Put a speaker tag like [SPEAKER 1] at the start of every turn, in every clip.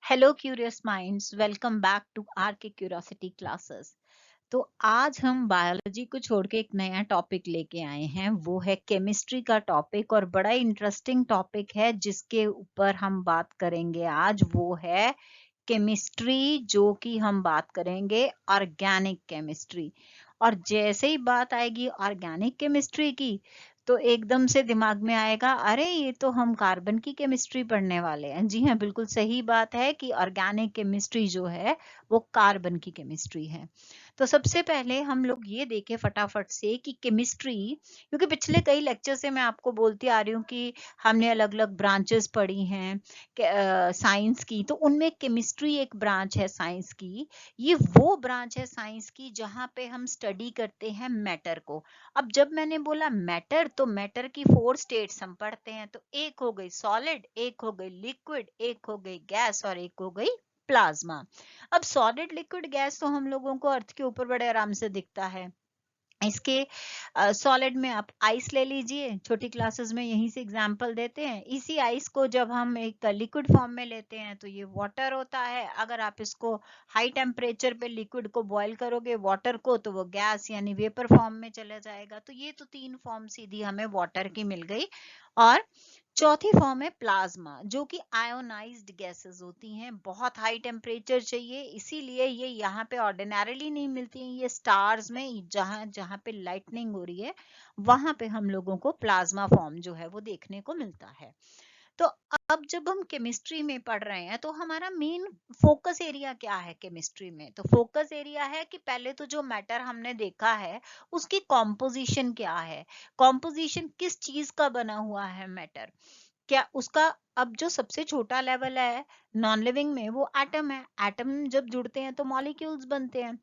[SPEAKER 1] Hello curious minds, welcome back to R K curiosity classes. तो आज हम biology को छोड़ के एक नया टॉपिक लेके आए हैं, वो है केमिस्ट्री का टॉपिक। और बड़ा इंटरेस्टिंग टॉपिक है जिसके ऊपर हम बात करेंगे आज, वो है केमिस्ट्री, जो कि हम बात करेंगे ऑर्गेनिक केमिस्ट्री। और जैसे ही बात आएगी ऑर्गेनिक केमिस्ट्री की, तो एकदम से दिमाग में आएगा, अरे ये तो हम कार्बन की केमिस्ट्री पढ़ने वाले हैं। जी हाँ, बिल्कुल सही बात है कि ऑर्गेनिक केमिस्ट्री जो है वो कार्बन की केमिस्ट्री है। तो सबसे पहले हम लोग ये देखें फटाफट से कि केमिस्ट्री, क्योंकि पिछले कई लेक्चर से मैं आपको बोलती आ रही हूँ कि हमने अलग अलग ब्रांचेस पढ़ी हैं साइंस की, तो उनमें केमिस्ट्री एक ब्रांच है साइंस की। ये वो ब्रांच है साइंस की जहाँ पे हम स्टडी करते हैं मैटर को। अब जब मैंने बोला मैटर, तो मैटर की 4 स्टेट्स हम पढ़ते हैं। तो एक हो गई सॉलिड, एक हो गई लिक्विड, एक हो गई गैस और एक हो गई प्लाज्मा। अब सॉलिड लिक्विड गैस तो हम लोगों को अर्थ के ऊपर बड़े आराम से दिखता है। इसके सॉलिड में आप आइस ले लीजिए, छोटी क्लासेस में यहीं से एग्जांपल देते हैं। इसी आइस को जब हम एक लिक्विड फॉर्म में लेते हैं तो ये वाटर होता है। अगर आप इसको हाई टेम्परेचर पे लिक्विड को बॉईल करोगे वाटर को, तो वो गैस यानी वेपर फॉर्म में चला जाएगा। तो ये तो 3 फॉर्म सीधी हमें वाटर की मिल गई। और चौथी फॉर्म है प्लाज्मा, जो कि आयोनाइज्ड गैसेस होती हैं। बहुत हाई टेम्परेचर चाहिए, इसीलिए ये यहाँ पे ऑर्डिनरली नहीं मिलती हैं। ये स्टार्स में जहाँ जहाँ पे लाइटनिंग हो रही है, वहां पे हम लोगों को प्लाज्मा फॉर्म जो है वो देखने को मिलता है। तो अब जब हम केमिस्ट्री में पढ़ रहे हैं, तो हमारा मेन फोकस एरिया क्या है केमिस्ट्री में? तो फोकस एरिया है कि पहले तो जो मैटर हमने देखा है उसकी कॉम्पोजिशन क्या है, कॉम्पोजिशन किस चीज का बना हुआ है मैटर, क्या उसका। अब जो सबसे छोटा लेवल है नॉन लिविंग में, वो एटम है। एटम जब जुड़ते हैं तो मॉलिक्यूल्स बनते हैं।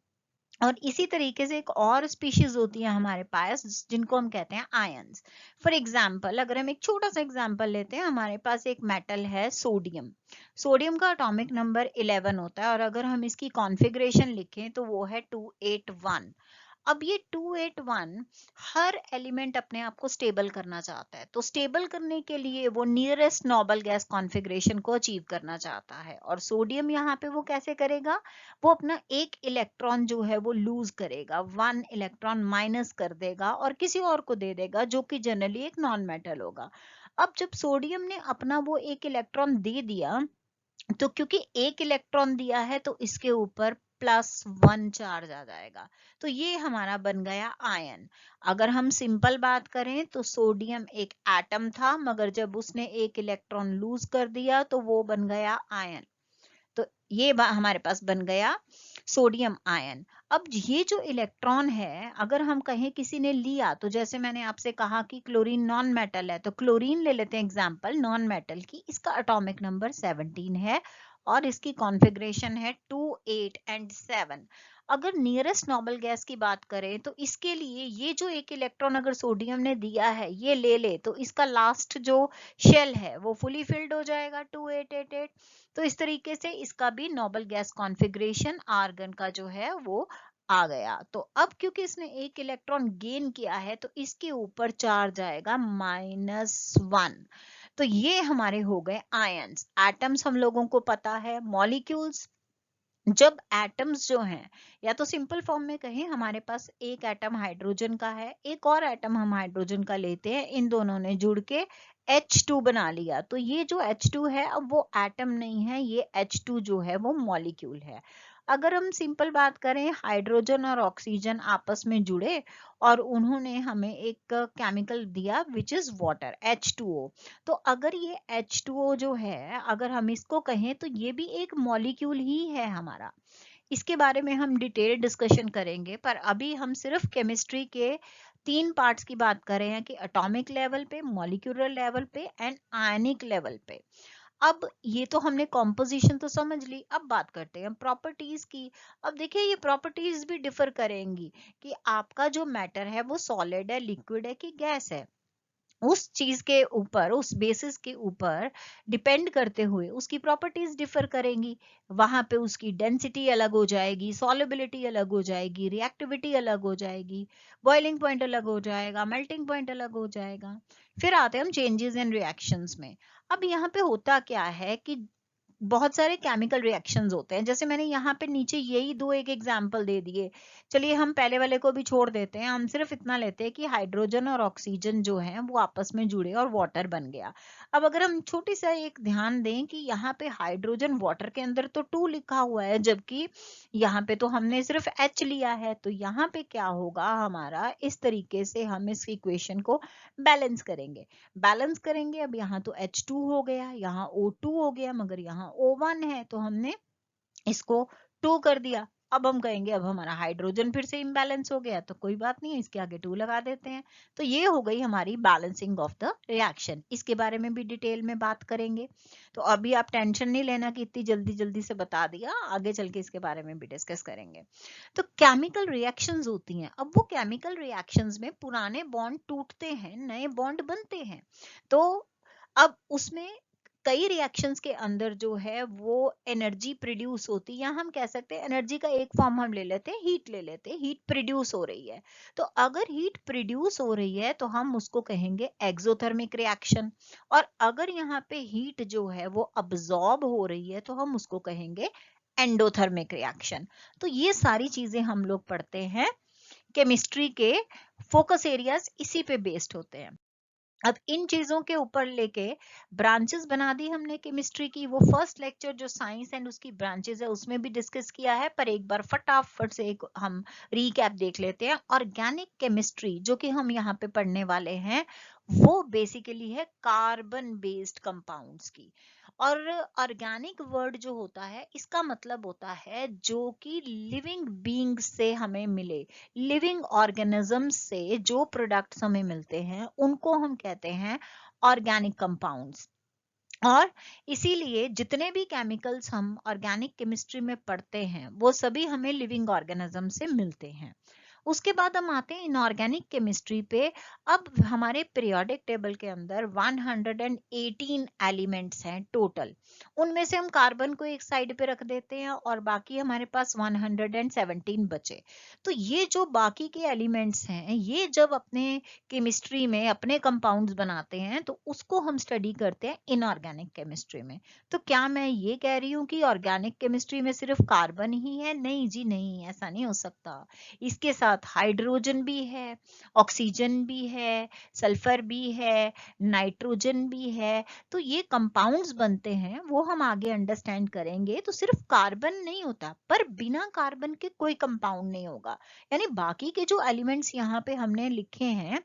[SPEAKER 1] और इसी तरीके से एक और स्पीशीज होती है हमारे पास जिनको हम कहते हैं आयंस। फॉर एग्जाम्पल, अगर हम एक छोटा सा एग्जाम्पल लेते हैं, हमारे पास एक मेटल है सोडियम। सोडियम का एटॉमिक नंबर 11 होता है, और अगर हम इसकी कॉन्फ़िगरेशन लिखें तो वो है 281। अब ये 281 हर एलिमेंट अपने आप को स्टेबल करना चाहता है, तो स्टेबल करने के लिए वो नियरेस्ट नोबल गैस कॉन्फ़िगरेशन को अचीव करना चाहता है। और सोडियम यहाँ पे वो कैसे करेगा? वो अपना एक इलेक्ट्रॉन जो है वो लूज करेगा, 1 इलेक्ट्रॉन माइनस कर देगा और किसी और को दे देगा, जो कि जनरली एक नॉन मेटल होगा। अब जब सोडियम ने अपना वो एक इलेक्ट्रॉन दे दिया, तो क्योंकि एक इलेक्ट्रॉन दिया है तो इसके ऊपर +1 चार्ज आ जाएगा। तो ये हमारा बन गया आयन। अगर हम सिंपल बात करें तो सोडियम एक एटम था, मगर जब उसने एक इलेक्ट्रॉन लूज कर दिया तो वो बन गया आयन। तो ये हमारे पास बन गया सोडियम आयन। अब ये जो इलेक्ट्रॉन है, अगर हम कहें किसी ने लिया, तो जैसे मैंने आपसे कहा कि क्लोरीन नॉन मेटल है, तो क्लोरीन ले लेते हैं एग्जांपल नॉन मेटल की। इसका एटॉमिक नंबर 17 है और इसकी कॉन्फ़िगरेशन है 2 8 एंड 7। अगर नियरेस्ट नोबल गैस की बात करें तो इसके लिए ये जो एक इलेक्ट्रॉन अगर सोडियम ने दिया है ये ले ले, तो इसका लास्ट जो शेल है वो फुली फिल्ड हो जाएगा 2888। तो इस तरीके से इसका भी नोबल गैस कॉन्फ़िगरेशन आर्गन का जो है वो आ गया। तो अब क्योंकि इसने एक इलेक्ट्रॉन गेन किया है तो इसके ऊपर चार्ज आएगा -1। तो ये हमारे हो गए आयंस। एटम्स हम लोगों को पता है, मॉलिक्यूल्स। जब एटम्स जो हैं, या तो सिंपल फॉर्म में कहें, हमारे पास एक एटम हाइड्रोजन का है, एक और एटम हम हाइड्रोजन का लेते हैं, इन दोनों ने जुड़ के H2 बना लिया। तो ये जो H2 है, अब वो एटम नहीं है, ये H2 जो है वो मॉलिक्यूल है। अगर हम सिंपल बात करें, हाइड्रोजन और ऑक्सीजन आपस में जुड़े और उन्होंने हमें एक केमिकल दिया विच इज वाटर, H2O। तो अगर ये H2O जो है, अगर हम इसको कहें तो ये भी एक मॉलिक्यूल ही है हमारा। इसके बारे में हम डिटेल डिस्कशन करेंगे, पर अभी हम सिर्फ केमिस्ट्री के 3 पार्ट्स की बात कर रहे हैं कि एटॉमिक लेवल पे, मॉलिक्यूलर लेवल पे एंड आयनिक लेवल पे। अब ये तो हमने कॉम्पोजिशन तो समझ ली, अब बात करते हैं प्रॉपर्टीज की। अब देखिए, ये प्रॉपर्टीज भी डिफर करेंगी कि आपका जो मैटर है वो सॉलिड है, लिक्विड है कि गैस है। उस चीज के ऊपर, उस बेसिस के ऊपर डिपेंड करते हुए उसकी प्रॉपर्टीज डिफर करेंगी। वहां पे उसकी डेंसिटी अलग हो जाएगी, सॉल्युबिलिटी अलग हो जाएगी, रिएक्टिविटी अलग हो जाएगी, बॉइलिंग पॉइंट अलग हो जाएगा, मेल्टिंग पॉइंट अलग हो जाएगा। फिर आते हैं हम चेंजेस इन रिएक्शंस में। अब यहाँ पे होता क्या है कि बहुत सारे केमिकल रिएक्शंस होते हैं, जैसे मैंने यहाँ पे नीचे यही दो एक एग्जांपल दे दिए। चलिए हम पहले वाले को भी छोड़ देते हैं, हम सिर्फ इतना लेते हैं कि हाइड्रोजन और ऑक्सीजन जो है वो आपस में जुड़े और वाटर बन गया। अब अगर हम छोटी सा एक ध्यान दें कि यहाँ पे हाइड्रोजन वाटर के अंदर तो 2 लिखा हुआ है, जबकि यहाँ पे तो हमने सिर्फ H लिया है, तो यहाँ पे क्या होगा हमारा, इस तरीके से हम इस इक्वेशन को बैलेंस करेंगे। अब यहाँ तो H2 हो गया, यहाँ O2 हो गया, मगर यहाँ O1 है, तो हमने इसको 2 कर दिया। अब हम कहेंगे अब हमारा हाइड्रोजन फिर से इम्बैलेंस हो गया, तो कोई बात नहीं है, इसके आगे 2 लगा देते हैं। तो ये हो गई हमारी बैलेंसिंग ऑफ द रिएक्शन। इसके बारे में भी डिटेल में बात करेंगे। तो अभी आप टेंशन नहीं लेना कि इतनी जल्दी जल्दी से बता दिया, आगे चल के इसके बारे में भी डिस्कस करेंगे। तो केमिकल रिएक्शंस होती हैं। अब वो केमिकल रिएक्शंस में पुराने बॉन्ड टूटते हैं, नए बॉन्ड बनते हैं। तो अब उसमें कई रिएक्शंस के अंदर जो है वो एनर्जी प्रोड्यूस होती है, या हम कह सकते हैं एनर्जी का एक फॉर्म हम ले लेते हैं, हीट ले लेते हैं, हीट प्रोड्यूस हो रही है। तो अगर हीट प्रोड्यूस हो रही है तो हम उसको कहेंगे एक्सोथर्मिक रिएक्शन, और अगर यहाँ पे हीट जो है वो अब्सॉर्ब हो रही है तो हम उसको कहेंगे एंडोथर्मिक रिएक्शन। तो ये सारी चीजें हम लोग पढ़ते हैं केमिस्ट्री के, फोकस एरियाज इसी पे बेस्ड होते हैं। अब इन चीजों के ऊपर लेके ब्रांचेस बना दी हमने केमिस्ट्री की। वो फर्स्ट लेक्चर जो साइंस एंड उसकी ब्रांचेस है उसमें भी डिस्कस किया है, पर एक बार फटाफट से एक हम रीकैप देख लेते हैं। ऑर्गेनिक केमिस्ट्री जो कि हम यहाँ पे पढ़ने वाले हैं वो बेसिकली है कार्बन बेस्ड कंपाउंड्स की। और ऑर्गेनिक वर्ड जो होता है इसका मतलब होता है जो कि लिविंग बीइंग से हमें मिले, लिविंग ऑर्गेनिज्म से जो प्रोडक्ट्स हमें मिलते हैं उनको हम कहते हैं ऑर्गेनिक कंपाउंड्स। और इसीलिए जितने भी केमिकल्स हम ऑर्गेनिक केमिस्ट्री में पढ़ते हैं वो सभी हमें लिविंग ऑर्गेनिज्म से मिलते हैं। उसके बाद हम आते हैं इनऑर्गेनिक केमिस्ट्री पे। अब हमारे पीरियोडिक टेबल के अंदर 118 एलिमेंट्स हैं टोटल। उनमें से हम कार्बन को एक साइड पे रख देते हैं और बाकी हमारे पास 117 बचे। तो ये जो बाकी के एलिमेंट्स हैं ये जब अपने केमिस्ट्री में अपने कंपाउंड्स बनाते हैं तो उसको हम स्टडी करते हैं इनऑर्गेनिक केमिस्ट्री में। तो क्या मैं ये कह रही हूँ कि ऑर्गेनिक केमिस्ट्री में सिर्फ कार्बन ही है? नहीं जी नहीं, ऐसा नहीं हो सकता। इसके साथ हाइड्रोजन भी है, ऑक्सीजन भी है, सल्फर भी है, नाइट्रोजन भी है। तो ये कंपाउंड्स बनते हैं, वो हम आगे अंडरस्टैंड करेंगे। तो सिर्फ कार्बन नहीं होता, पर बिना कार्बन के कोई कंपाउंड नहीं होगा। यानी बाकी के जो एलिमेंट्स यहाँ पे हमने लिखे हैं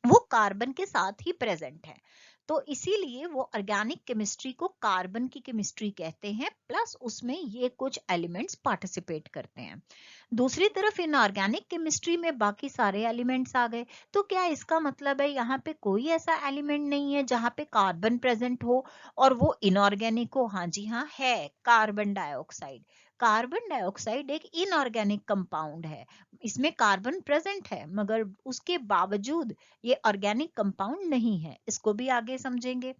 [SPEAKER 1] वो कार्बन के साथ ही प्रेजेंट है। तो इसीलिए वो ऑर्गेनिक केमिस्ट्री को कार्बन की केमिस्ट्री कहते हैं, प्लस उसमें ये कुछ एलिमेंट्स पार्टिसिपेट करते हैं। दूसरी तरफ इनऑर्गेनिक केमिस्ट्री में बाकी सारे एलिमेंट्स आ गए। तो क्या इसका मतलब है यहाँ पे कोई ऐसा एलिमेंट नहीं है जहाँ पे कार्बन प्रेजेंट हो और वो इनऑर्गेनिक हो? हाँ जी हाँ है, कार्बन डाइऑक्साइड। कार्बन डाइऑक्साइड एक इनऑर्गेनिक कंपाउंड है, इसमें कार्बन प्रेजेंट है मगर उसके बावजूद ये ऑर्गेनिक कंपाउंड नहीं है। इसको भी आगे समझेंगे।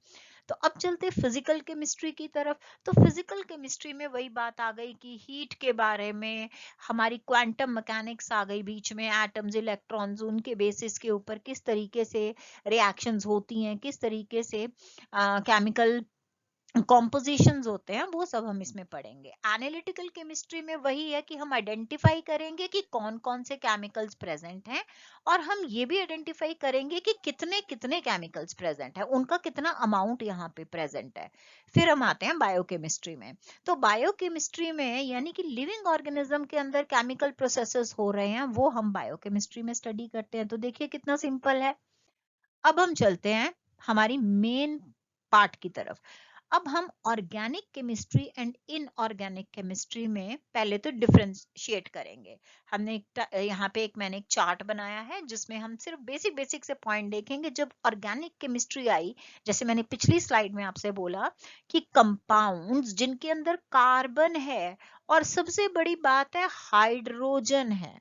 [SPEAKER 1] तो अब चलते फिजिकल केमिस्ट्री की तरफ। तो फिजिकल केमिस्ट्री में वही बात आ गई कि हीट के बारे में, हमारी क्वांटम मैकेनिक्स आ गई बीच में, एटम्स इलेक्ट्रॉन्स उनके बेसिस के ऊपर किस तरीके से रिएक्शंस होती हैं, किस तरीके से केमिकल कॉम्पोजिशंस होते हैं, वो सब हम इसमें पढ़ेंगे। एनालिटिकल केमिस्ट्री में वही है कि हम आइडेंटिफाई करेंगे कि कौन कौन से केमिकल्स प्रेजेंट हैं, और हम ये भी आइडेंटिफाई करेंगे कि कितने कितने केमिकल्स प्रेजेंट है, उनका कितना अमाउंट यहाँ पे प्रेजेंट है। फिर हम आते हैं बायोकेमिस्ट्री में। तो बायोकेमिस्ट्री में यानी कि लिविंग ऑर्गेनिज्म के अंदर केमिकल प्रोसेसेस हो रहे हैं, वो हम बायोकेमिस्ट्री में स्टडी करते हैं। तो देखिए कितना सिंपल है। अब हम चलते हैं हमारी मेन पार्ट की तरफ। अब हम organic chemistry and inorganic chemistry में पहले तो डिफरेंशिएट करेंगे। हमने यहाँ पे मैंने एक चार्ट बनाया है जिसमें हम सिर्फ बेसिक बेसिक से पॉइंट देखेंगे। जब ऑर्गेनिक केमिस्ट्री आई, जैसे मैंने पिछली स्लाइड में आपसे बोला कि कंपाउंड्स जिनके अंदर कार्बन है और सबसे बड़ी बात है हाइड्रोजन है।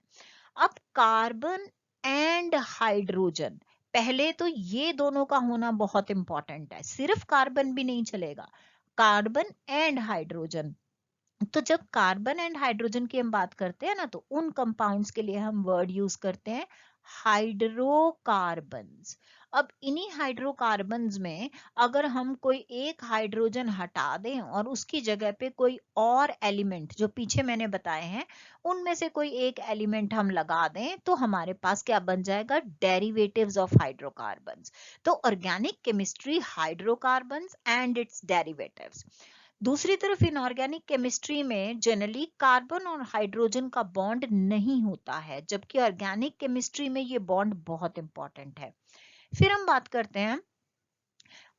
[SPEAKER 1] अब कार्बन एंड हाइड्रोजन, पहले तो ये दोनों का होना बहुत इंपॉर्टेंट है, सिर्फ कार्बन भी नहीं चलेगा, कार्बन एंड हाइड्रोजन। तो जब कार्बन एंड हाइड्रोजन की हम बात करते हैं ना, तो उन कंपाउंड्स के लिए हम वर्ड यूज करते हैं हाइड्रोकार्बन्स। अब इन्हीं हाइड्रोकार्बन्स में अगर हम कोई एक हाइड्रोजन हटा दें और उसकी जगह पे कोई और एलिमेंट जो पीछे मैंने बताए हैं उनमें से कोई एक एलिमेंट हम लगा दें तो हमारे पास क्या बन जाएगा, डेरिवेटिव्स ऑफ हाइड्रोकार्बन्स। तो organic chemistry, hydrocarbons and it's derivatives. दूसरी तरफ इनऑर्गेनिक केमिस्ट्री में जनरली कार्बन और हाइड्रोजन का बॉन्ड नहीं होता है, जबकि ऑर्गेनिक केमिस्ट्री में ये बॉन्ड बहुत इंपॉर्टेंट है। फिर हम बात करते हैं,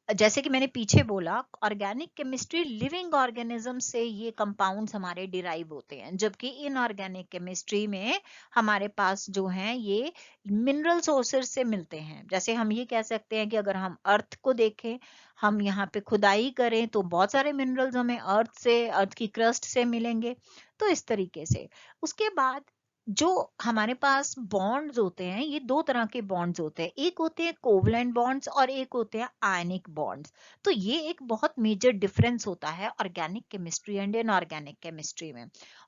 [SPEAKER 1] जैसे कि मैंने पीछे बोला, ऑर्गेनिक केमिस्ट्री लिविंग ऑर्गेनिज्म से ये कंपाउंड्स हमारे डिराइव होते हैं, जबकि इनऑर्गेनिक केमिस्ट्री में हमारे पास जो हैं ये मिनरल सोर्सेज से मिलते हैं। जैसे हम ये कह सकते हैं कि अगर हम अर्थ को देखें, हम यहाँ पे खुदाई करें तो बहुत सारे मिनरल्स हमें अर्थ से, अर्थ की क्रस्ट से मिलेंगे। तो इस तरीके से उसके बाद जो हमारे पास बॉन्ड्स होते हैं, ये दो तरह के बॉन्ड्स होते हैं, एक होते हैं कोवलेंट बॉन्ड्स और एक होते हैं आयनिक बॉन्ड्स। तो ये एक बहुत मेजर डिफरेंस होता है organic chemistry and inorganic chemistry में।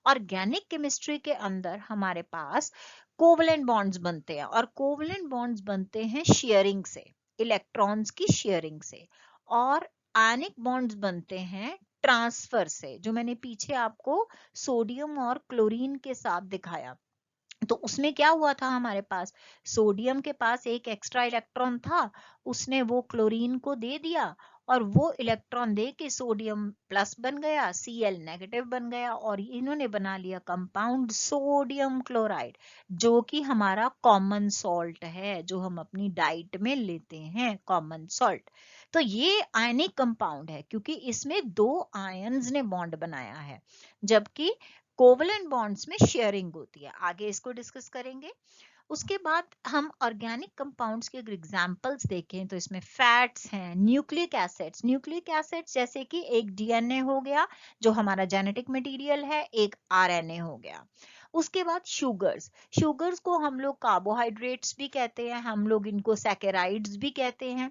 [SPEAKER 1] ऑर्गेनिक केमिस्ट्री के अंदर हमारे पास कोवलेंट बॉन्ड्स बनते हैं और कोवलेंट बॉन्ड्स बनते हैं शेयरिंग से, इलेक्ट्रॉन्स की शेयरिंग से, और आयनिक बॉन्ड्स बनते हैं ट्रांसफर से, जो मैंने पीछे आपको सोडियम और क्लोरीन के साथ दिखाया। तो उसमें क्या हुआ था, हमारे पास सोडियम के पास एक एक्स्ट्रा इलेक्ट्रॉन था, उसने वो क्लोरीन को दे दिया और वो इलेक्ट्रॉन दे के सोडियम प्लस बन गया, Cl नेगेटिव बन गया, और इन्होंने बना लिया कंपाउंड सोडियम क्लोराइड, जो कि हमारा कॉमन सॉल्ट है, जो हम अपनी डाइट में लेते हैं, कॉमन सॉल्ट। तो ये आयनिक कंपाउंड है क्योंकि इसमें दो आयंस ने बॉन्ड बनाया है, जबकि कोवलेंट बॉन्ड्स में शेयरिंग होती है। आगे इसको डिस्कस करेंगे। उसके बाद हम ऑर्गेनिक कंपाउंड्स के अगर एग्जांपल्स देखें तो इसमें फैट्स हैं, न्यूक्लिक एसिड्स, न्यूक्लिक एसिड्स जैसे कि एक डीएनए हो गया जो हमारा जेनेटिक मटेरियल है, एक आरएनए हो गया। उसके बाद शुगर्स, शुगर्स को हम लोग कार्बोहाइड्रेट्स भी कहते हैं, हम लोग इनको सैकेराइड्स भी कहते हैं।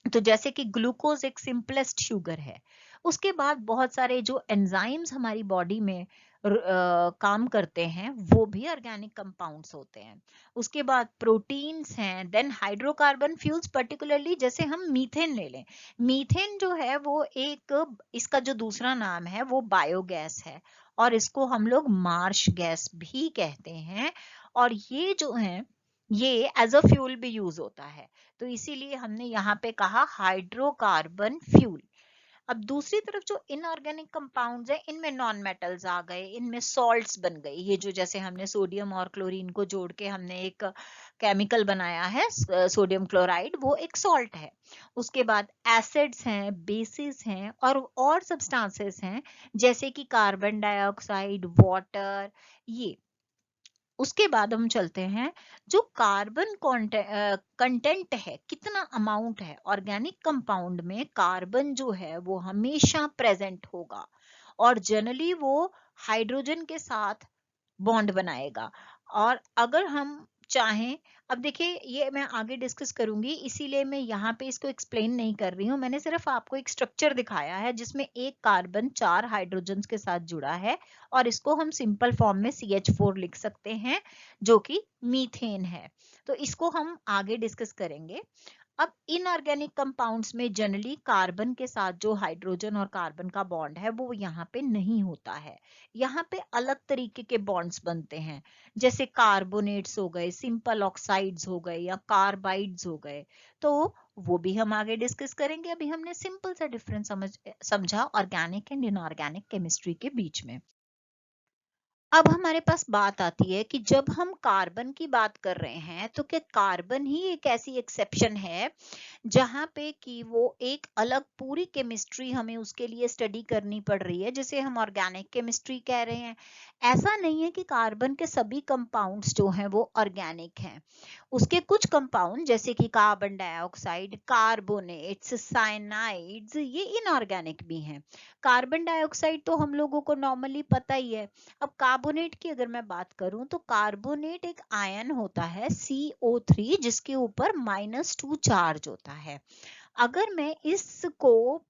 [SPEAKER 1] तो जैसे कि ग्लूकोज एक सिंपलेस्ट शुगर है। उसके बाद बहुत सारे जो एंजाइम्स हमारी बॉडी में काम करते हैं वो भी ऑर्गेनिक कंपाउंड्स होते हैं। उसके बाद प्रोटीन्स हैं, देन हाइड्रोकार्बन फ्यूल्स, पर्टिकुलरली जैसे हम मीथेन ले लें, मीथेन जो है वो एक, इसका जो दूसरा नाम है वो बायोगैस है और इसको हम लोग मार्श गैस भी कहते हैं, और ये जो है ये एज अ फ्यूल भी यूज होता है, तो इसीलिए हमने यहाँ पे कहा हाइड्रोकार्बन फ्यूल। अब दूसरी तरफ जो इनऑर्गेनिक कंपाउंड्स है, इनमें नॉन मेटल्स आ गए, इनमें सॉल्ट्स बन गए, ये जो जैसे हमने सोडियम और क्लोरीन को जोड़ के हमने एक केमिकल बनाया है सोडियम क्लोराइड, वो एक सॉल्ट है। उसके बाद एसिड्स हैं, बेसिस हैं और सब्सटेंसेस हैं जैसे कि कार्बन डाइऑक्साइड, वाटर, ये। उसके बाद हम चलते हैं, जो कार्बन कंटेंट है, कितना अमाउंट है ऑर्गेनिक कंपाउंड में, कार्बन जो है वो हमेशा प्रेजेंट होगा और जनरली वो हाइड्रोजन के साथ बॉन्ड बनाएगा। और अगर हम चाहें, अब देखिए ये मैं आगे डिस्कस करूंगी, इसीलिए मैं यहाँ पे इसको एक्सप्लेन नहीं कर रही हूँ, मैंने सिर्फ आपको एक स्ट्रक्चर दिखाया है जिसमें एक कार्बन 4 हाइड्रोजन के साथ जुड़ा है और इसको हम सिंपल फॉर्म में CH4 लिख सकते हैं जो कि मीथेन है। तो इसको हम आगे डिस्कस करेंगे। अब इनऑर्गेनिक कंपाउंड्स में जनरली कार्बन के साथ जो हाइड्रोजन और कार्बन का बॉन्ड है वो यहाँ पे नहीं होता है, यहाँ पे अलग तरीके के बॉन्ड्स बनते हैं, जैसे कार्बोनेट्स हो गए, सिंपल ऑक्साइड्स हो गए या कार्बाइड्स हो गए। तो वो भी हम आगे डिस्कस करेंगे, अभी हमने सिंपल सा डिफरेंस समझा ऑर्गेनिक एंड इनऑर्गेनिक केमिस्ट्री के बीच में। अब हमारे पास बात आती है कि जब हम कार्बन की बात कर रहे हैं तो क्या कार्बन ही एक ऐसी एक्सेप्शन है जहां पे कि वो एक अलग पूरी केमिस्ट्री हमें उसके लिए स्टडी करनी पड़ रही है, जिसे हम ऑर्गेनिक केमिस्ट्री कह रहे हैं। ऐसा नहीं है कि कार्बन के सभी कंपाउंड्स जो हैं वो ऑर्गेनिक हैं, उसके कुछ कंपाउंड जैसे कि कार्बन डाइऑक्साइड, कार्बोनेट्स, साइनाइड्स, ये इनऑर्गेनिक भी हैं। कार्बन डाइऑक्साइड तो हम लोगों को नॉर्मली पता ही है। अब कार्बोनेट की अगर मैं बात करूं तो कार्बोनेट एक आयन होता है CO3 जिसके ऊपर -2 चार्ज होता है। अगर मैं इसको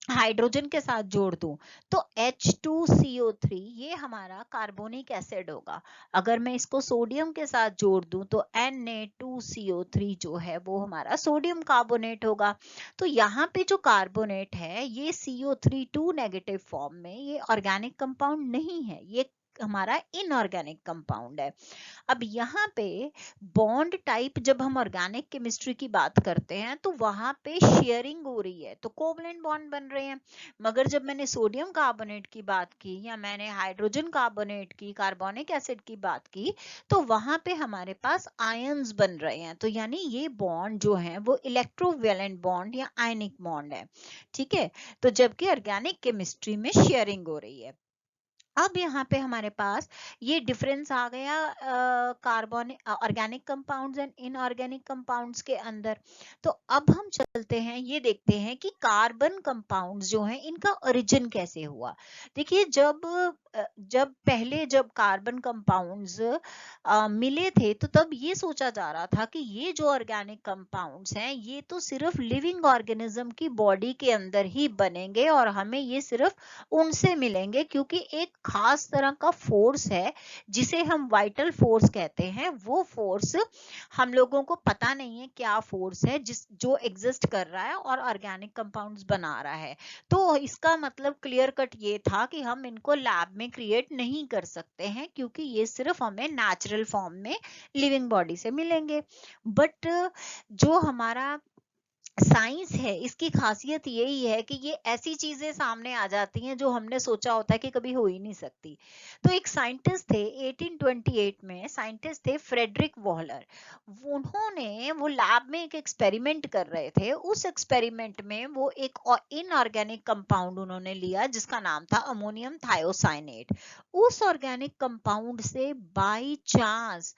[SPEAKER 1] हाइड्रोजन के साथ जोड़ दूं तो H2CO3 ये हमारा कार्बोनिक एसिड होगा। अगर मैं इसको सोडियम के साथ जोड़ दूं तो Na2CO3 जो है वो हमारा सोडियम कार्बोनेट होगा। तो यहाँ पे जो कार्बोनेट है ये CO3 2 नेगेटिव फॉर्म में, ये ऑर्गेनिक कंपाउंड नहीं है, ये हमारा इनऑर्गेनिक कंपाउंड है। अब यहाँ पे बॉन्ड टाइप जब हम ऑर्गेनिक केमिस्ट्री की बात करते हैं तो वहां पे शेयरिंग हो रही है, तो कोवलेंट बॉन्ड बन रहे हैं। मगर जब मैंने सोडियम कार्बोनेट की बात की या मैंने हाइड्रोजन कार्बोनेट की, कार्बोनिक एसिड की बात की, तो वहां पे हमारे पास आयंस बन रहे हैं। तो यानी ये बॉन्ड जो है वो इलेक्ट्रोवैलेंट बॉन्ड या आयनिक बॉन्ड है। ठीक है, तो जबकि ऑर्गेनिक केमिस्ट्री में शेयरिंग हो रही है। अब यहाँ पे हमारे पास ये डिफरेंस आ गया carbonic organic compounds and inorganic compounds के अंदर। तो अब हम चलते हैं, ये देखते हैं कि कार्बन कंपाउंड्स जो हैं इनका ओरिजिन कैसे हुआ। देखिए जब पहले जब कार्बन कंपाउंड्स मिले थे तो तब ये सोचा जा रहा था कि ये जो ऑर्गेनिक कंपाउंड्स हैं ये तो सिर्फ लिविंग ऑर्गेनिज्म की बॉडी के अंदर ही बनेंगे और हमें ये सिर्फ उनसे मिलेंगे, क्योंकि एक खास तरह का फोर्स है जिसे हम वाइटल फोर्स कहते हैं। वो फोर्स हम लोगों को पता नहीं है क्या फोर्स है जो एग्जिस्ट कर रहा है और ऑर्गेनिक कंपाउंड्स बना रहा है। तो इसका मतलब क्लियर कट ये था कि हम इनको लैब में क्रिएट नहीं कर सकते हैं, क्योंकि ये सिर्फ हमें नेचुरल फॉर्म में लिविंग बॉडी से मिलेंगे। बट जो हमारा साइंस है इसकी खासियत यही है कि ये ऐसी चीजें सामने आ जाती हैं जो हमने सोचा होता है कि कभी हो ही नहीं सकती। तो एक साइंटिस्ट थे 1828 में, साइंटिस्ट थे फ्रेडरिक वॉलर। उन्होंने वो लैब में एक एक्सपेरिमेंट कर रहे थे। उस एक्सपेरिमेंट में वो एक इनऑर्गेनिक कंपाउंड उन्होंने लिया जिसका नाम था अमोनियम थायोसाइनेट। उस ऑर्गेनिक कंपाउंड से बाई चांस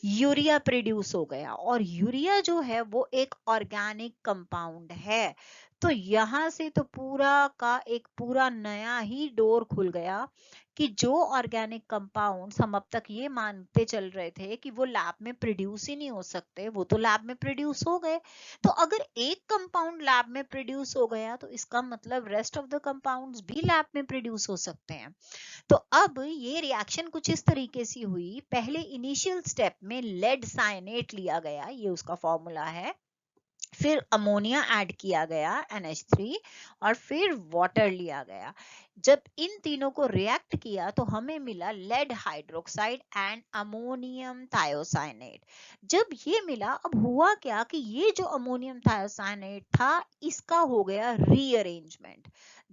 [SPEAKER 1] यूरिया प्रोड्यूस हो गया, और यूरिया जो है वो एक ऑर्गेनिक कंपाउंड है। तो यहाँ से तो पूरा का एक पूरा नया ही डोर खुल गया कि जो ऑर्गेनिक कंपाउंड्स हम अब तक ये मानते चल रहे थे कि वो लैब में प्रोड्यूस ही नहीं हो सकते, वो तो लैब में प्रोड्यूस हो गए। तो अगर एक कंपाउंड लैब में प्रोड्यूस हो गया तो इसका मतलब रेस्ट ऑफ द कंपाउंड्स भी लैब में प्रोड्यूस हो सकते हैं। तो अब ये रिएक्शन कुछ इस तरीके से हुई। पहले इनिशियल स्टेप में लेड साइनेट लिया गया, ये उसका फॉर्मूला है, फिर अमोनिया ऐड किया गया NH3, और फिर वाटर लिया गया। जब इन तीनों को रिएक्ट किया तो हमें मिला lead hydroxide and ammonium thiocyanate. जब ये मिला, अब हुआ क्या कि ये जो अमोनियम थायोसाइनेट था इसका हो गया रीअरेंजमेंट।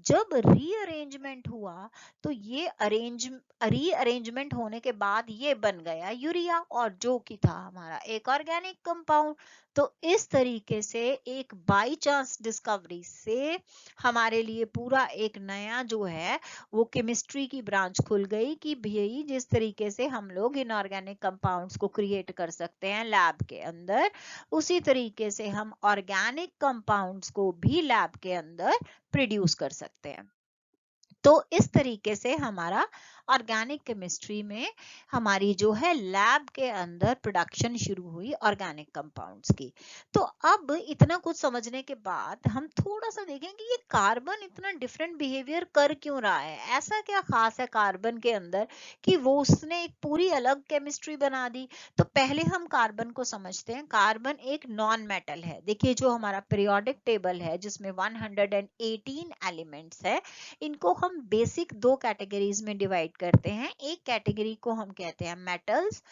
[SPEAKER 1] जब रीअरेंजमेंट हुआ तो ये रीअरेंजमेंट होने के बाद ये बन गया यूरिया, और जो कि था हमारा एक ऑर्गेनिक कंपाउंड। तो इस तरीके से एक बाई चांस डिस्कवरी से हमारे लिए पूरा एक नया जो है वो केमिस्ट्री की ब्रांच खुल गई कि भाई जिस तरीके से हम लोग इनऑर्गेनिक कंपाउंड्स को क्रिएट कर सकते हैं लैब के अंदर, उसी तरीके से हम ऑर्गेनिक कंपाउंड्स को भी लैब के अंदर प्रोड्यूस कर सकते हैं। तो इस तरीके से हमारा ऑर्गेनिक केमिस्ट्री में हमारी जो है लैब के अंदर प्रोडक्शन शुरू हुई ऑर्गेनिक कंपाउंड्स की। तो अब इतना कुछ समझने के बाद हम थोड़ा सा देखेंगे ये कार्बन इतना डिफरेंट बिहेवियर कर क्यों रहा है, ऐसा क्या खास है कार्बन के अंदर कि वो उसने एक पूरी अलग केमिस्ट्री बना दी। तो पहले हम कार्बन को समझते हैं। कार्बन एक नॉन मेटल है। देखिए जो हमारा पीरियोडिक टेबल है जिसमें 118 एलिमेंट्स है, इनको हम बेसिक दो कैटेगरीज में डिवाइड करते हैं। एक कैटेगरी को हम कहते हैं मेटल्स,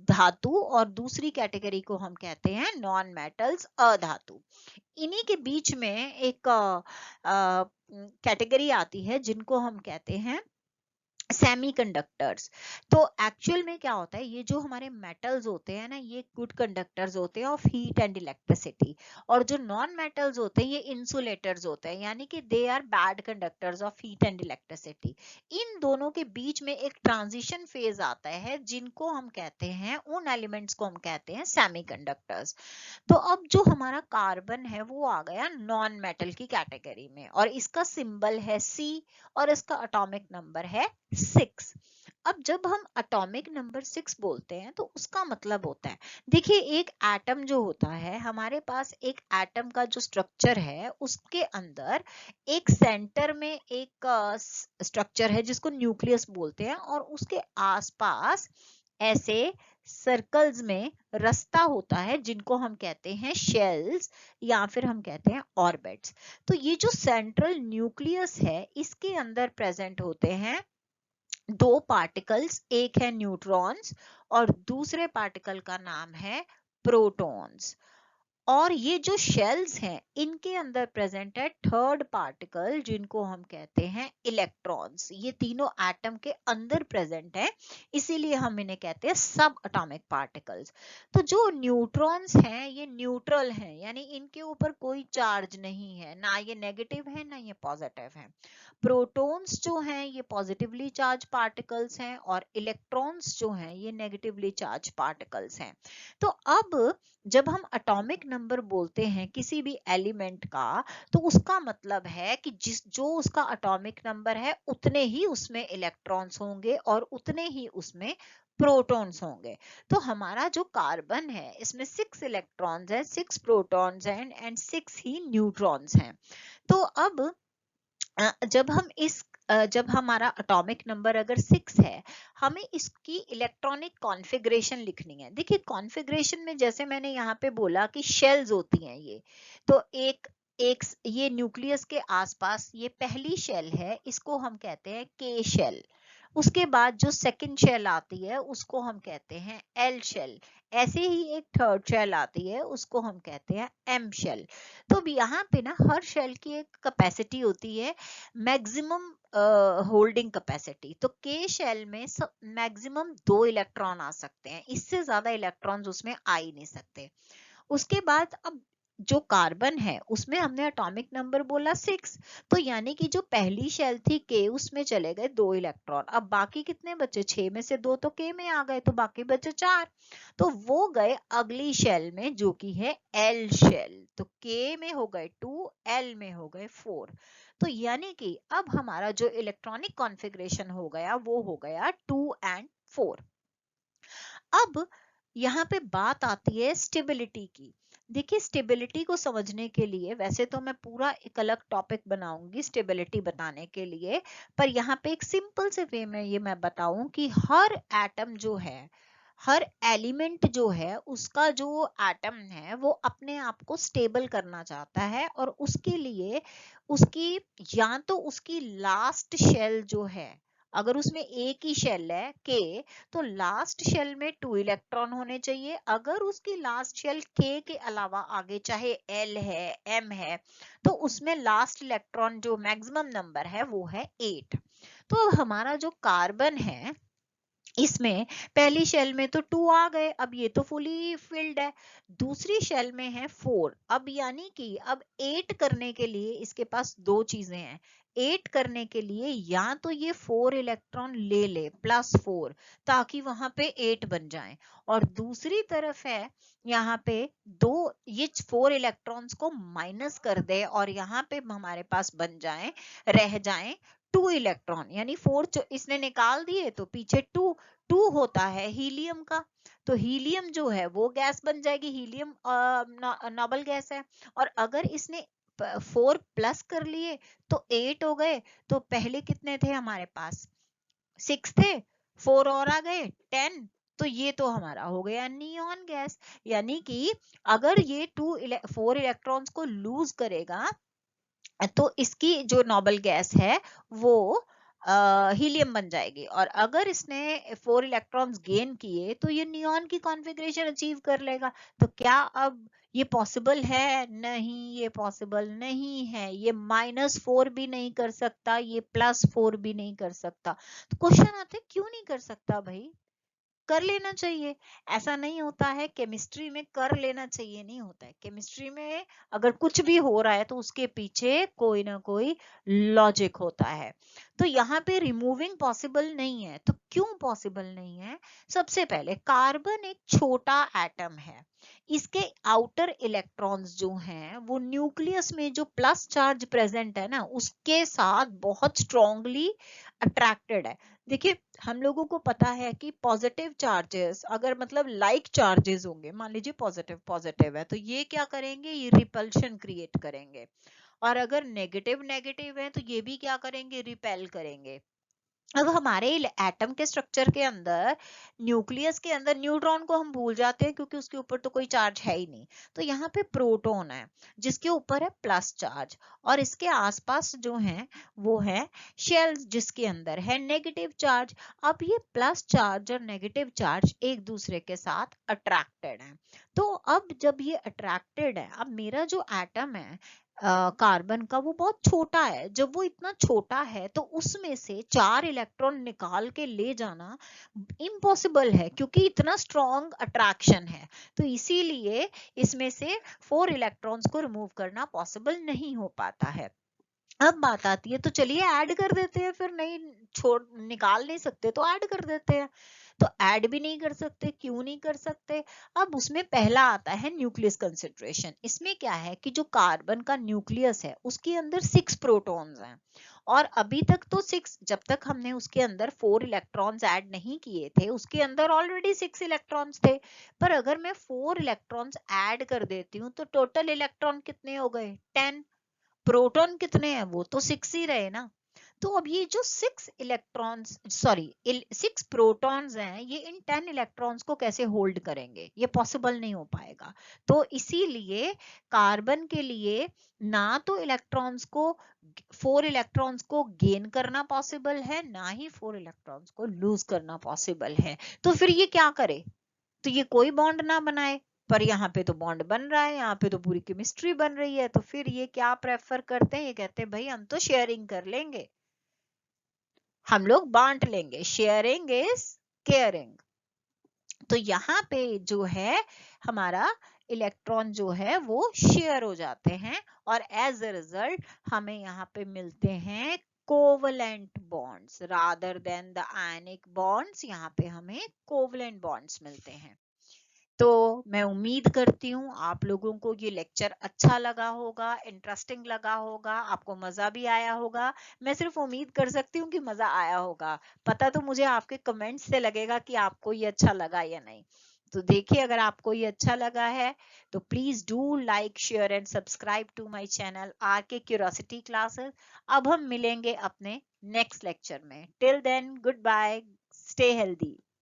[SPEAKER 1] धातु, और दूसरी कैटेगरी को हम कहते हैं नॉन मेटल्स, अधातु। इन्हीं के बीच में एक कैटेगरी आती है जिनको हम कहते हैं सेमीकंडक्टर्स। तो एक्चुअल में क्या होता है, ये जो हमारे मेटल्स होते हैं ना ये गुड कंडक्टर्स होते हैं ऑफ हीट एंड इलेक्ट्रिसिटी, और जो नॉन मेटल्स होते हैं ये इंसुलेटर्स होते हैं, यानी कि they are bad conductors of heat and electricity. इन दोनों के बीच में एक ट्रांजिशन फेज आता है जिनको हम कहते हैं, उन एलिमेंट्स को हम कहते हैं सेमीकंडक्टर्स। तो अब जो हमारा कार्बन है वो आ गया नॉन मेटल की कैटेगरी में, और इसका सिंबल है C और इसका एटॉमिक नंबर है 6। अब जब हम एटॉमिक नंबर 6 बोलते हैं तो उसका मतलब होता है, देखिए एक एटम जो होता है, हमारे पास एक एटम का जो स्ट्रक्चर है उसके अंदर एक सेंटर में एक स्ट्रक्चर है जिसको न्यूक्लियस बोलते हैं, और उसके आसपास ऐसे सर्कल्स में रास्ता होता है जिनको हम कहते हैं शेल्स या फिर हम कहते हैं ऑर्बिट्स। तो ये जो सेंट्रल न्यूक्लियस है इसके अंदर प्रेजेंट होते हैं दो पार्टिकल्स, एक है न्यूट्रॉन्स और दूसरे पार्टिकल का नाम है प्रोटॉन्स। और ये जो शेल्स हैं इनके अंदर प्रेजेंट है थर्ड पार्टिकल जिनको हम कहते हैं इलेक्ट्रॉन्स। ये तीनों एटम के अंदर प्रेजेंट है, इसीलिए हम इन्हें कहते हैं सब एटॉमिक पार्टिकल्स। तो जो न्यूट्रॉन्स हैं ये न्यूट्रल हैं, यानी इनके ऊपर कोई चार्ज नहीं है, ना ये नेगेटिव है ना ये पॉजिटिव है। प्रोटॉन्स जो हैं ये पॉजिटिवली चार्ज पार्टिकल्स हैं और इलेक्ट्रॉन्स जो हैं ये नेगेटिवली चार्ज पार्टिकल्स हैं। तो अब जब हम एटॉमिक नंबर बोलते हैं किसी भी एलिमेंट का, तो उसका मतलब है कि जो उसका एटॉमिक नंबर है उतने ही उसमें इलेक्ट्रॉन्स होंगे और उतने ही उसमें प्रोटॉन्स होंगे। तो हमारा जो कार्बन है इसमें 6 इलेक्ट्रॉन्स है, 6 प्रोटॉन्स हैं एंड 6 ही न्यूट्रॉन्स हैं। तो अब जब हमारा एटॉमिक नंबर अगर 6 है, हमें इसकी इलेक्ट्रॉनिक कॉन्फ़िगरेशन लिखनी है। देखिए कॉन्फ़िगरेशन में जैसे मैंने यहाँ पे बोला कि शेल्स होती हैं ये, तो एक एक ये न्यूक्लियस के आसपास ये पहली शेल है, इसको हम कहते हैं के शेल। उसके बाद जो सेकंड शेल आती है उसको हम कहते हैं एल शेल। ऐसे ही एक थर्ड शेल आती है उसको हम कहते हैं एम शेल। तो अब यहाँ पे ना हर शेल की एक कैपेसिटी होती है, मैक्सिमम होल्डिंग कैपेसिटी। तो के शेल में मैक्सिमम 2 इलेक्ट्रॉन आ सकते हैं, इससे ज्यादा इलेक्ट्रॉन्स उसमें आ ही नहीं सकते। उसके बाद अब जो कार्बन है उसमें हमने एटॉमिक नंबर बोला 6, तो यानी कि जो पहली शेल थी के उसमें चले गए 2 इलेक्ट्रॉन। अब बाकी कितने बचे, 6 में से 2 तो के में आ गए, तो बाकी बचे 4। तो वो गए अगली शेल में जो कि है एल शेल। तो के में हो गए 2, एल में हो गए 4। तो यानी कि अब हमारा जो इलेक्ट्रॉनिक कॉन्फ़िगरेशन हो गया वो हो गया 2 एंड 4। अब यहाँ पे बात आती है स्टेबिलिटी की। देखिए स्टेबिलिटी को समझने के लिए वैसे तो मैं पूरा एक अलग टॉपिक बनाऊंगी स्टेबिलिटी बताने के लिए, पर यहाँ पे एक सिंपल से वे में ये मैं बताऊं कि हर एटम जो है, हर एलिमेंट जो है, उसका जो एटम है वो अपने आप को स्टेबल करना चाहता है, और उसके लिए उसकी या तो उसकी लास्ट शेल जो है, अगर उसमें एक ही शेल है के, तो लास्ट शेल में 2 इलेक्ट्रॉन होने चाहिए। अगर उसकी लास्ट शेल के के अलावा आगे चाहे एल है एम है, तो उसमें लास्ट इलेक्ट्रॉन जो मैक्सिमम नंबर है वो है 8। तो हमारा जो कार्बन है इसमें पहली शेल में तो 2 आ गए, अब ये तो फुली फिल्ड है। दूसरी शेल में है 4। अब यानी कि अब 8 करने के लिए इसके पास दो चीजें हैं। 8 करने के लिए या तो ये 4 इलेक्ट्रॉन ले ले +4, ताकि वहां पे 8 बन जाए, और दूसरी तरफ है यहाँ पे दो ये 4 इलेक्ट्रॉन्स को माइनस कर दे और यहाँ पे हमारे पास बन जाए, रह जाए 2 इलेक्ट्रॉन, यानी 4 इसने निकाल दिए तो पीछे 2 होता है हीलियम का। तो हीलियम जो है वो गैस बन जाएगी, हीलियम नोबल गैस है। और अगर इसने 4 प्लस कर लिए तो 8 हो गए। तो पहले कितने थे हमारे पास, 6 थे, 4 और आ गए 10। तो ये तो हमारा हो गया नियॉन गैस। यानी कि अगर ये 4 इलेक्ट्रॉन्स को लूज करेगा तो इसकी जो नोबल गैस है वो हीलियम बन जाएगी, और अगर इसने 4 इलेक्ट्रॉन्स गेन किए तो ये नियॉन की कॉन्फ़िगरेशन अचीव कर लेगा। तो क्या अब ये पॉसिबल है? नहीं, ये पॉसिबल नहीं है। ये -4 भी नहीं कर सकता, ये +4 भी नहीं कर सकता। तो क्वेश्चन आते क्यों नहीं कर सकता भाई? कर लेना चाहिए। ऐसा नहीं होता है केमिस्ट्री में कर लेना चाहिए, नहीं होता है। केमिस्ट्री में अगर कुछ भी हो रहा है तो उसके पीछे कोई ना कोई लॉजिक होता है। तो यहाँ पे रिमूविंग पॉसिबल नहीं है। तो क्यों पॉसिबल नहीं है? सबसे पहले कार्बन एक छोटा एटम है, इसके आउटर इलेक्ट्रॉन्स जो हैं वो न्यूक्लियस में जो प्लस चार्ज प्रेजेंट है ना उसके साथ बहुत स्ट्रांगली अट्रैक्टेड है। देखिए हम लोगों को पता है कि पॉजिटिव चार्जेस अगर मतलब लाइक चार्जेस होंगे, मान लीजिए पॉजिटिव पॉजिटिव है, तो ये क्या करेंगे, ये रिपल्शन क्रिएट करेंगे। और अगर नेगेटिव नेगेटिव है तो ये भी क्या करेंगे, रिपेल करेंगे। अब हमारे एटम के स्ट्रक्चर के अंदर, न्यूक्लियस के अंदर न्यूट्रॉन को हम भूल जाते हैं क्योंकि उसके ऊपर तो कोई चार्ज है ही नहीं। तो यहाँ पे प्रोटॉन है जिसके ऊपर है प्लस चार्ज, और इसके आसपास जो है वो है शेल्स जिसके अंदर है नेगेटिव चार्ज। अब ये प्लस चार्ज और नेगेटिव चार्ज एक दूसरे के साथ अट्रैक्टेड है। तो अब जब ये अट्रैक्टेड है, अब मेरा जो एटम है कार्बन का, वो बहुत छोटा है। जब वो इतना छोटा है तो उसमें से 4 इलेक्ट्रॉन निकाल के ले जाना इम्पॉसिबल है क्योंकि इतना स्ट्रॉन्ग अट्रैक्शन है। तो इसीलिए इसमें से 4 इलेक्ट्रॉन्स को रिमूव करना पॉसिबल नहीं हो पाता है। अब बात आती है, तो चलिए ऐड कर देते हैं फिर, नहीं छोड़ निकाल नहीं सकते तो ऐड कर देते हैं। तो ऐड भी नहीं कर सकते, क्यों नहीं कर सकते? अब उसमें पहला आता है न्यूक्लियस कंसेंट्रेशन। इसमें क्या है कि जो कार्बन का न्यूक्लियस है उसके अंदर 6 प्रोटॉन्स हैं, और अभी तक तो 6, जब तक हमने उसके अंदर 4 इलेक्ट्रॉन्स ऐड नहीं किए थे उसके अंदर ऑलरेडी 6 इलेक्ट्रॉन्स थे। पर अगर मैं 4 इलेक्ट्रॉन्स ऐड कर देती हूँ तो टोटल इलेक्ट्रॉन कितने हो गए, 10। प्रोटॉन कितने हैं, वो तो 6 ही रहे ना। तो अब ये जो 6 इलेक्ट्रॉन्स, सॉरी 6 प्रोटॉन्स हैं, ये इन 10 इलेक्ट्रॉन्स को कैसे होल्ड करेंगे, ये पॉसिबल नहीं हो पाएगा। तो इसीलिए कार्बन के लिए ना तो इलेक्ट्रॉन्स को 4 इलेक्ट्रॉन्स को गेन करना पॉसिबल है, ना ही 4 इलेक्ट्रॉन्स को लूज करना पॉसिबल है। तो फिर ये क्या करे, तो ये कोई बॉन्ड ना बनाए। पर यहाँ पे तो बॉन्ड बन रहा है, यहाँ पे तो पूरी केमिस्ट्री बन रही है। तो फिर ये क्या प्रेफर करते हैं, ये कहते हैं भाई हम तो शेयरिंग कर लेंगे, हम लोग बांट लेंगे, शेयरिंग इज केयरिंग। तो यहाँ पे जो है हमारा इलेक्ट्रॉन जो है वो शेयर हो जाते हैं, और एज अ रिजल्ट हमें यहाँ पे मिलते हैं covalent bonds rather than the ionic bonds. यहाँ पे हमें कोवलेंट बॉन्ड्स मिलते हैं। तो मैं उम्मीद करती हूँ आप लोगों को ये लेक्चर अच्छा लगा होगा, इंटरेस्टिंग लगा होगा, आपको मजा भी आया होगा। मैं सिर्फ उम्मीद कर सकती हूँ कि मजा आया होगा, पता तो मुझे आपके कमेंट्स से लगेगा कि आपको ये अच्छा लगा या नहीं। तो देखिए अगर आपको ये अच्छा लगा है तो please do like share and subscribe to my channel R K curiosity classes. अब हम मिलेंगे अपने नेक्स्ट लेक्चर में। Till then goodbye, stay healthy.